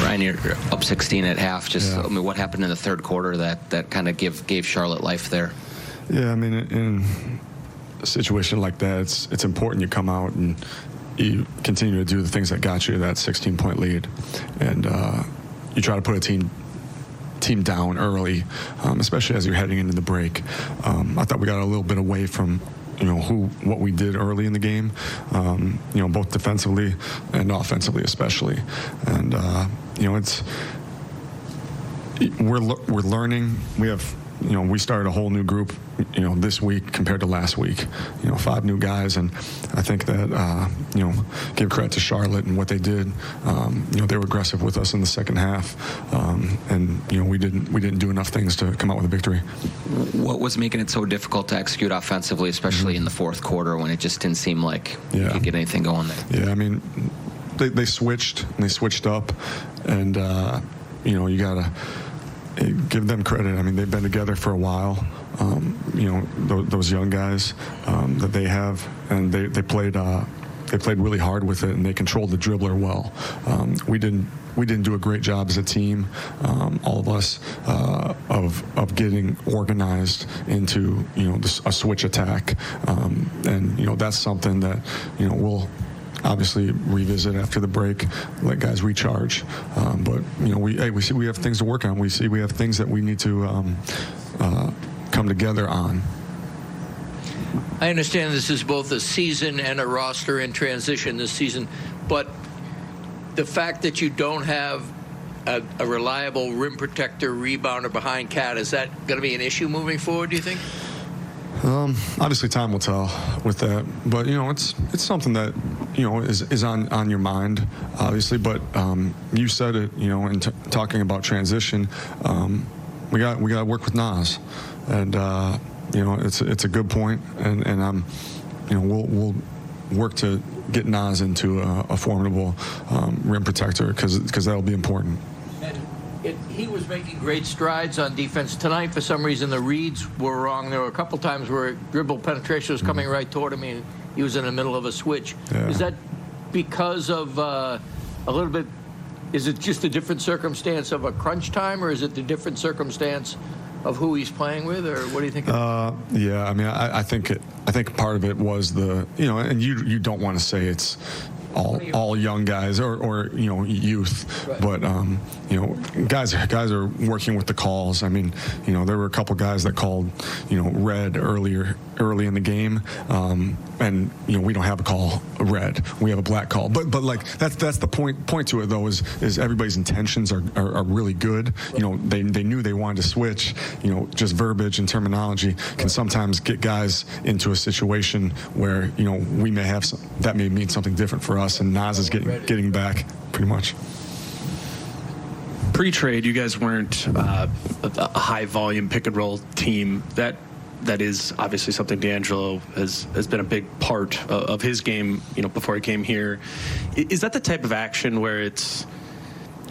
Ryan, you're up 16 at half. I mean, what happened in the third quarter that kind of gave Charlotte life there? Yeah, I mean, in a situation like that, it's important you come out and you continue to do the things that got you that 16-point lead, and you try to put a team down early, especially as you're heading into the break. I thought we got a little bit away from what we did early in the game, both defensively and offensively especially. And we're learning. We started a whole new group, this week compared to last week. 5 new guys, and I think that give credit to Charlotte and what they did. They were aggressive with us in the second half, and we didn't do enough things to come out with a victory. What was making it so difficult to execute offensively, especially in the fourth quarter when it just didn't seem like you could get anything going there? Yeah, I mean, they switched up, and you gotta give them credit. I mean, they've been together for a while. Those young guys that they have, and they played really hard with it, and they controlled the dribbler well. We didn't do a great job as a team, all of us, of getting organized into a switch attack, and that's something that we'll obviously revisit after the break, let guys recharge. But we see we have things to work on. We see we have things that we need to come together on. I understand this is both a season and a roster in transition this season, but the fact that you don't have a reliable rim protector, rebounder behind Cat, is that going to be an issue moving forward, do you think? Obviously, time will tell with that, but it's something that is on your mind, obviously. But you said it, in talking about transition, we got to work with Nas, and it's a good point, and we'll work to get Nas into a formidable rim protector because that'll be important. He was making great strides on defense tonight. For some reason, the reads were wrong. There were a couple times where dribble penetration was coming right toward him, and he was in the middle of a switch. Yeah. Is that because of a little bit? Is it just a different circumstance of a crunch time, or is it the different circumstance of who he's playing with, or what do you think? Yeah, I mean, I think part of it was and you don't want to say it's all young guys or youth, right. But guys are working with the calls. I mean, there were a couple guys that called red early in the game, and we don't have a call red, we have a black call, but like that's the point to it though, is everybody's intentions are really good. They knew they wanted to switch. Just verbiage and terminology can sometimes get guys into a situation where we may have that may mean something different for us, and Nas is getting back pretty much. Pre-trade, you guys weren't a high-volume pick-and-roll team. That is obviously something D'Angelo has been a big part of his game, before he came here. Is that the type of action where it's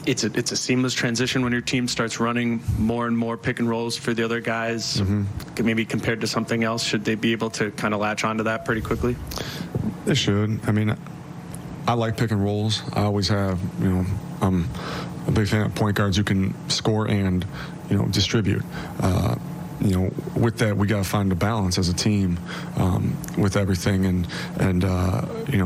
a seamless transition when your team starts running more and more pick-and-rolls for the other guys? Mm-hmm. Maybe compared to something else, should they be able to kind of latch onto that pretty quickly? They should. I mean, I like pick-and-rolls. I always have. I'm a big fan of point guards who can score and distribute. With that, we got to find a balance as a team with everything, and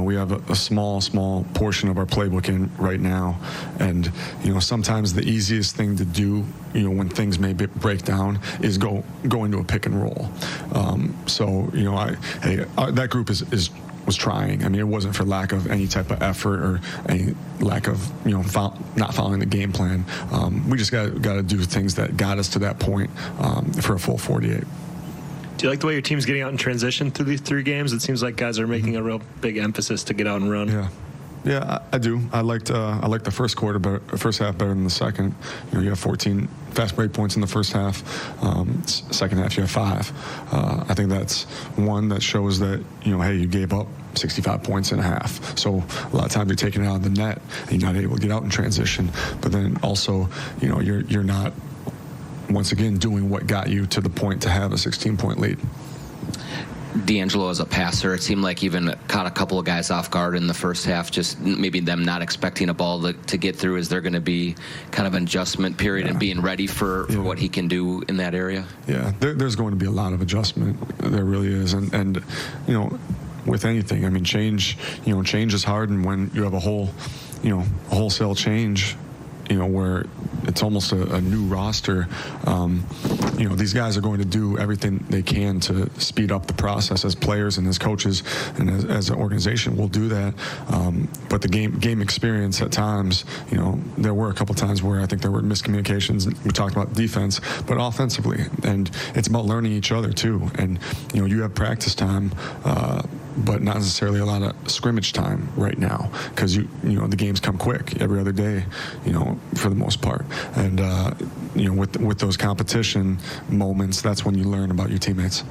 we have a small portion of our playbook in right now, and sometimes the easiest thing to do when things may break down is go into a pick and roll. That group was trying. I mean, it wasn't for lack of any type of effort or any lack of not following the game plan. We just got to do things that got us to that point for a full 48. Do you like the way your team's getting out in transition through these 3 games? It seems like guys are making a real big emphasis to get out and run. Yeah, I do. I liked the first half better than the second. You have 14 fast break points in the first half. Second half, you have 5. I think that's one that shows that hey, you gave up 65 points in a half. So a lot of times you're taking it out of the net and you're not able to get out in transition. But then also, you're not once again doing what got you to the point to have a 16-point lead. D'Angelo as a passer. It seemed like even caught a couple of guys off guard in the first half, just maybe them not expecting a ball to get through. Is there going to be kind of an adjustment period and being ready for what he can do in that area? Yeah, there's going to be a lot of adjustment. There really is. And you know, with anything, I mean, change is hard. And when you have a wholesale change, where it's almost a new roster, these guys are going to do everything they can to speed up the process. As players and as coaches and as an organization, we'll do that. But the game experience at times, there were a couple times where I think there were miscommunications. We talked about defense, but offensively, and it's about learning each other too. And you have practice time, but not necessarily a lot of scrimmage time right now, because the games come quick every other day, for the most part. And with those competition moments, that's when you learn about your teammates.